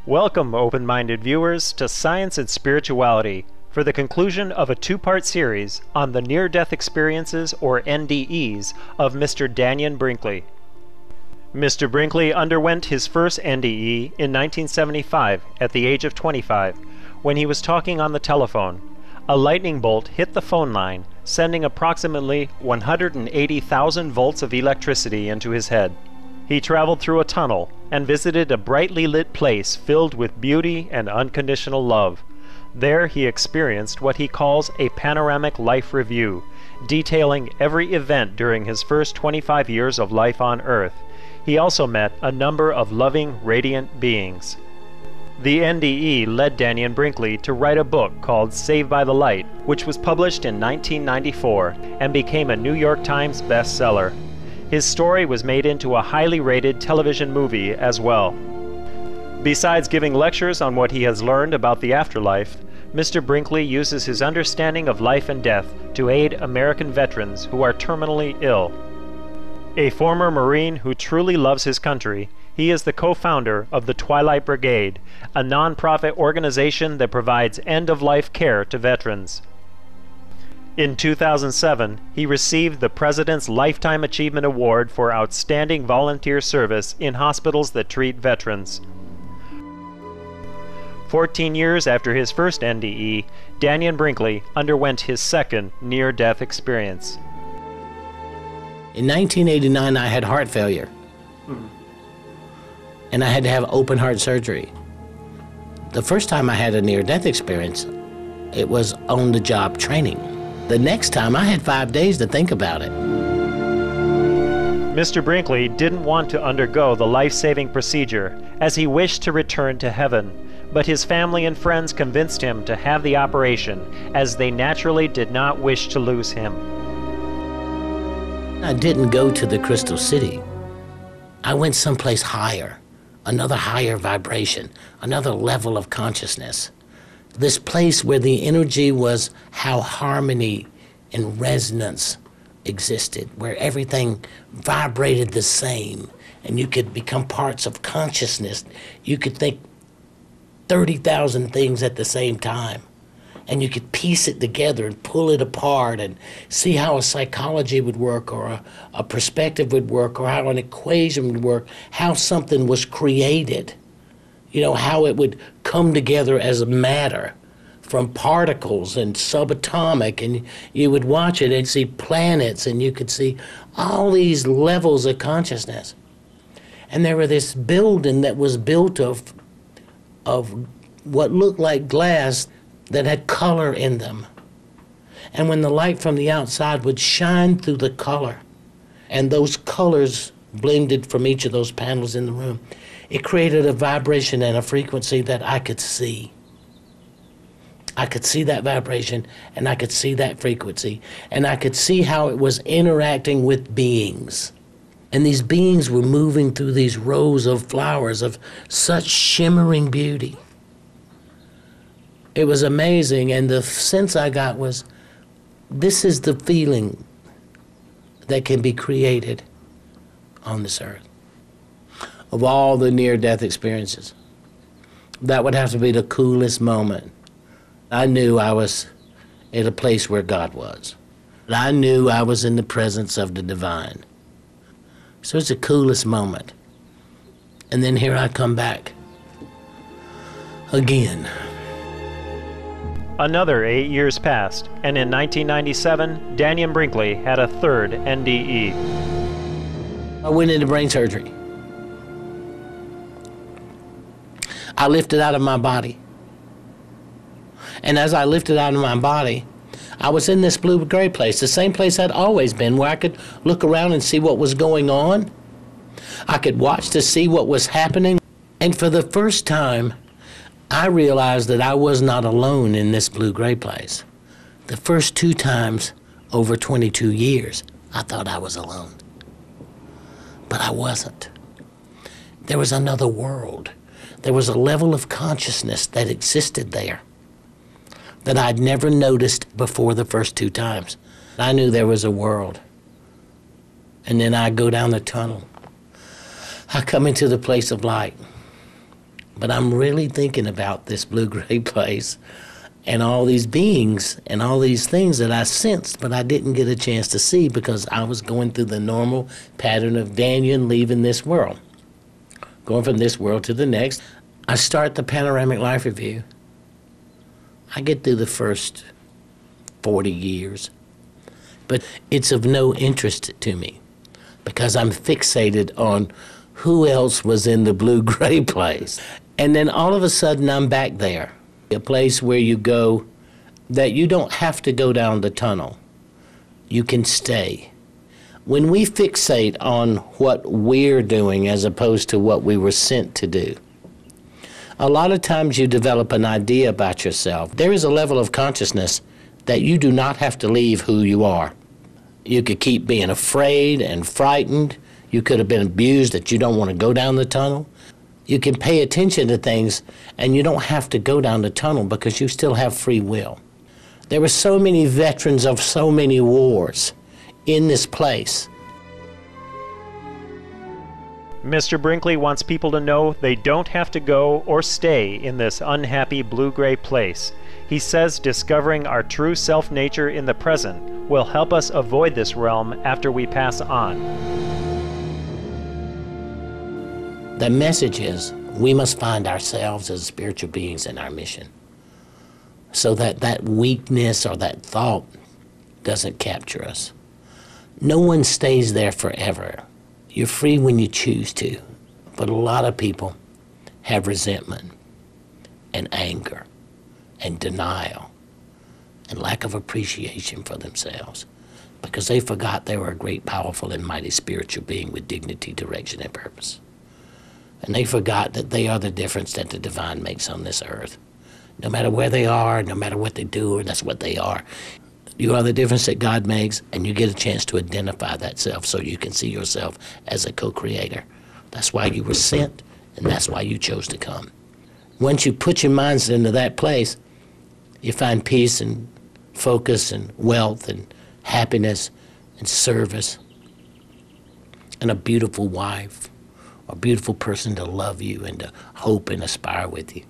Welcome, open-minded viewers, to Science and Spirituality for the conclusion of a two-part series on the near-death experiences, or NDEs, of Mr. Dannion Brinkley. Mr. Brinkley underwent his first NDE in 1975 at the age of 25 when he was talking on the telephone. A lightning bolt hit the phone line, sending approximately 180,000 volts of electricity into his head. He traveled through a tunnel and visited a brightly lit place filled with beauty and unconditional love. There he experienced what he calls a panoramic life review, detailing every event during his first 25 years of life on Earth. He also met a number of loving, radiant beings. The NDE led Dannion Brinkley to write a book called Saved by the Light, which was published in 1994 and became a New York Times bestseller. His story was made into a highly rated television movie as well. Besides giving lectures on what he has learned about the afterlife, Mr. Brinkley uses his understanding of life and death to aid American veterans who are terminally ill. A former Marine who truly loves his country, he is the co-founder of the Twilight Brigade, a non-profit organization that provides end-of-life care to veterans. In 2007, he received the President's Lifetime Achievement Award for outstanding volunteer service in hospitals that treat veterans. 14 years after his first NDE, Dannion Brinkley underwent his second near-death experience. In 1989, I had heart failure. And I had to have open heart surgery. The first time I had a near-death experience, it was on-the-job training. The next time, I had 5 days to think about it. Mr. Brinkley didn't want to undergo the life-saving procedure, as he wished to return to heaven, but his family and friends convinced him to have the operation, as they naturally did not wish to lose him. I didn't go to the Crystal City. I went someplace higher, another higher vibration, another level of consciousness. This place where the energy was how harmony and resonance existed, where everything vibrated the same, and you could become parts of consciousness. You could think 30,000 things at the same time, and you could piece it together and pull it apart and see how a psychology would work, or a perspective would work, or how an equation would work, how something was created. You know, how it would come together as matter from particles and subatomic, and you would watch it and see planets, and you could see all these levels of consciousness. And there were this building that was built of what looked like glass that had color in them. And when the light from the outside would shine through the color, and those colors blended from each of those panels in the room, it created a vibration and a frequency that I could see. I could see that vibration, and I could see that frequency, and I could see how it was interacting with beings. And these beings were moving through these rows of flowers of such shimmering beauty. It was amazing, and the sense I got was, this is the feeling that can be created on this earth. Of all the near-death experiences, that would have to be the coolest moment. I knew I was at a place where God was. I knew I was in the presence of the divine. So it's the coolest moment. And then here I come back again. Another 8 years passed, and in 1997, Dannion Brinkley had a third NDE. I went into brain surgery. I lifted out of my body. And as I lifted out of my body, I was in this blue-gray place, the same place I'd always been, where I could look around and see what was going on. I could watch to see what was happening. And for the first time, I realized that I was not alone in this blue-gray place. The first 2 times over 22 years, I thought I was alone. But I wasn't. There was another world. There was a level of consciousness that existed there that I'd never noticed before the first 2 times. I knew there was a world. And then I go down the tunnel. I come into the place of light. But I'm really thinking about this blue-gray place and all these beings and all these things that I sensed, but I didn't get a chance to see because I was going through the normal pattern of Dannion leaving this world, going from this world to the next. I start the Panoramic Life Review. I get through the first 40 years, but it's of no interest to me because I'm fixated on who else was in the blue-gray place. And then all of a sudden I'm back there. A place where you go that you don't have to go down the tunnel. You can stay. When we fixate on what we're doing as opposed to what we were sent to do, a lot of times you develop an idea about yourself. There is a level of consciousness that you do not have to leave who you are. You could keep being afraid and frightened. You could have been abused that you don't want to go down the tunnel. You can pay attention to things, and you don't have to go down the tunnel because you still have free will. There were so many veterans of so many wars in this place. Mr. Brinkley wants people to know they don't have to go or stay in this unhappy blue-gray place. He says discovering our true self-nature in the present will help us avoid this realm after we pass on. The message is we must find ourselves as spiritual beings in our mission so that that weakness or that thought doesn't capture us. No one stays there forever. You're free when you choose to, but a lot of people have resentment and anger and denial and lack of appreciation for themselves because they forgot they were a great, powerful, and mighty spiritual being with dignity, direction, and purpose. And they forgot that they are the difference that the divine makes on this earth. No matter where they are, no matter what they do, that's what they are. You are the difference that God makes, and you get a chance to identify that self so you can see yourself as a co-creator. That's why you were sent, and that's why you chose to come. Once you put your minds into that place, you find peace and focus and wealth and happiness and service and a beautiful wife, a beautiful person to love you and to hope and aspire with you,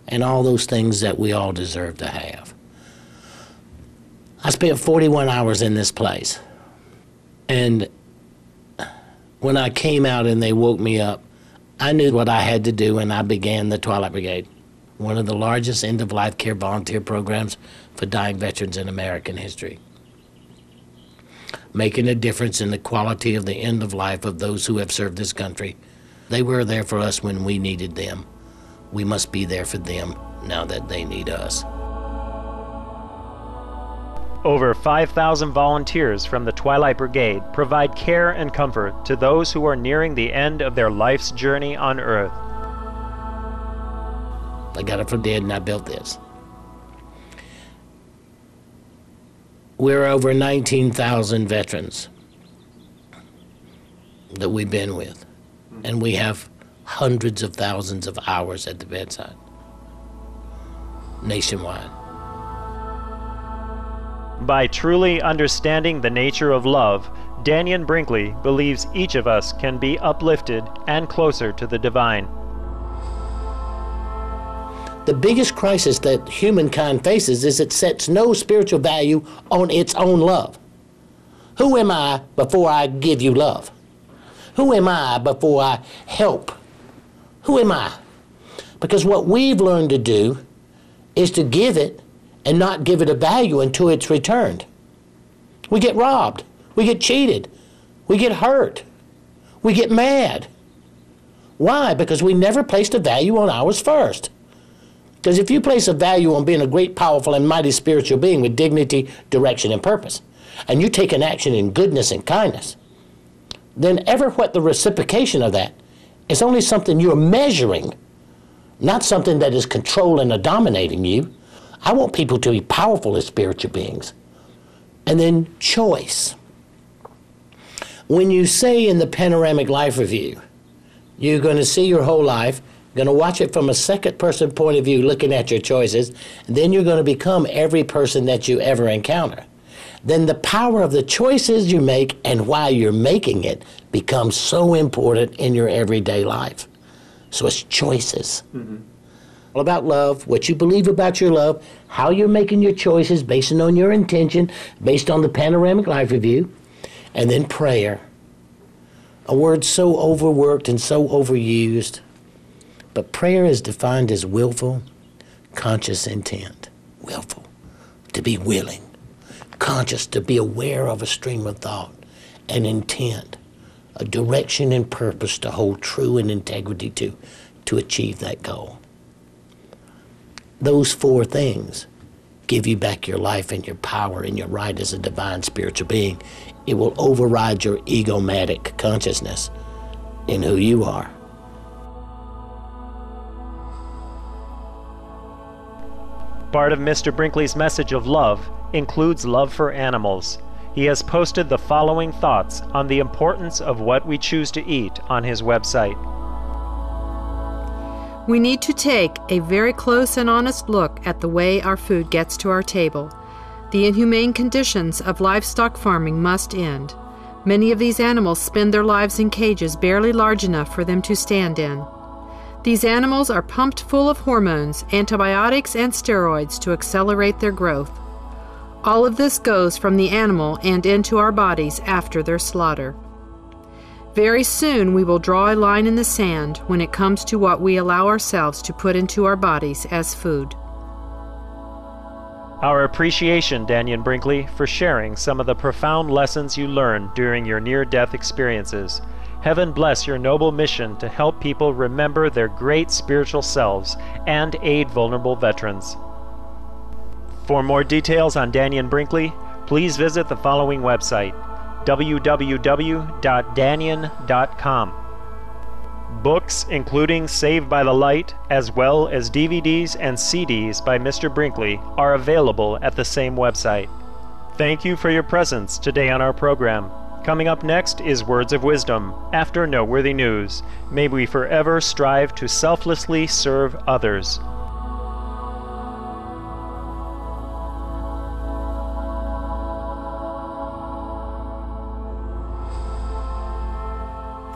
and all those things that we all deserve to have. I spent 41 hours in this place, and when I came out and they woke me up, I knew what I had to do, and I began the Twilight Brigade, one of the largest end-of-life care volunteer programs for dying veterans in American history, making a difference in the quality of the end of life of those who have served this country. They were there for us when we needed them. We must be there for them now that they need us. Over 5,000 volunteers from the Twilight Brigade provide care and comfort to those who are nearing the end of their life's journey on Earth. I got it from Dad and I built this. We're over 19,000 veterans that we've been with, and we have hundreds of thousands of hours at the bedside, nationwide. By truly understanding the nature of love, Dannion Brinkley believes each of us can be uplifted and closer to the divine. The biggest crisis that humankind faces is it sets no spiritual value on its own love. Who am I before I give you love? Who am I before I help? Who am I? Because what we've learned to do is to give it and not give it a value until it's returned. We get robbed. We get cheated. We get hurt. We get mad. Why? Because we never placed a value on ours first. Because if you place a value on being a great, powerful, and mighty spiritual being with dignity, direction, and purpose, and you take an action in goodness and kindness, then ever what the reciprocation of that is only something you're measuring, not something that is controlling or dominating you. I want people to be powerful as spiritual beings. And then choice. When you say in the Panoramic Life Review, you're going to see your whole life, going to watch it from a second-person point of view, looking at your choices, and then you're going to become every person that you ever encounter. Then the power of the choices you make and why you're making it becomes so important in your everyday life. So it's choices. All about love, what you believe about your love, how you're making your choices based on your intention, based on the Panoramic Life Review, and then prayer. A word so overworked and so overused, but prayer is defined as willful, conscious intent. Willful, to be willing. Conscious, to be aware of a stream of thought. And intent, a direction and purpose to hold true and integrity to achieve that goal. Those four things give you back your life and your power and your right as a divine spiritual being. It will override your egomatic consciousness in who you are. Part of Mr. Brinkley's message of love includes love for animals. He has posted the following thoughts on the importance of what we choose to eat on his website. We need to take a very close and honest look at the way our food gets to our table. The inhumane conditions of livestock farming must end. Many of these animals spend their lives in cages barely large enough for them to stand in. These animals are pumped full of hormones, antibiotics, and steroids to accelerate their growth. All of this goes from the animal and into our bodies after their slaughter. Very soon we will draw a line in the sand when it comes to what we allow ourselves to put into our bodies as food. Our appreciation, Dannion Brinkley, for sharing some of the profound lessons you learned during your near-death experiences. Heaven bless your noble mission to help people remember their great spiritual selves and aid vulnerable veterans. For more details on Dannion Brinkley, please visit the following website, www.dannion.com. Books including Saved by the Light, as well as DVDs and CDs by Mr. Brinkley, are available at the same website. Thank you for your presence today on our program. Coming up next is Words of Wisdom, after Noteworthy News. May we forever strive to selflessly serve others.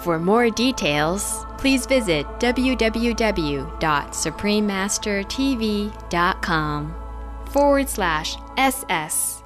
For more details, please visit www.suprememastertv.com/SS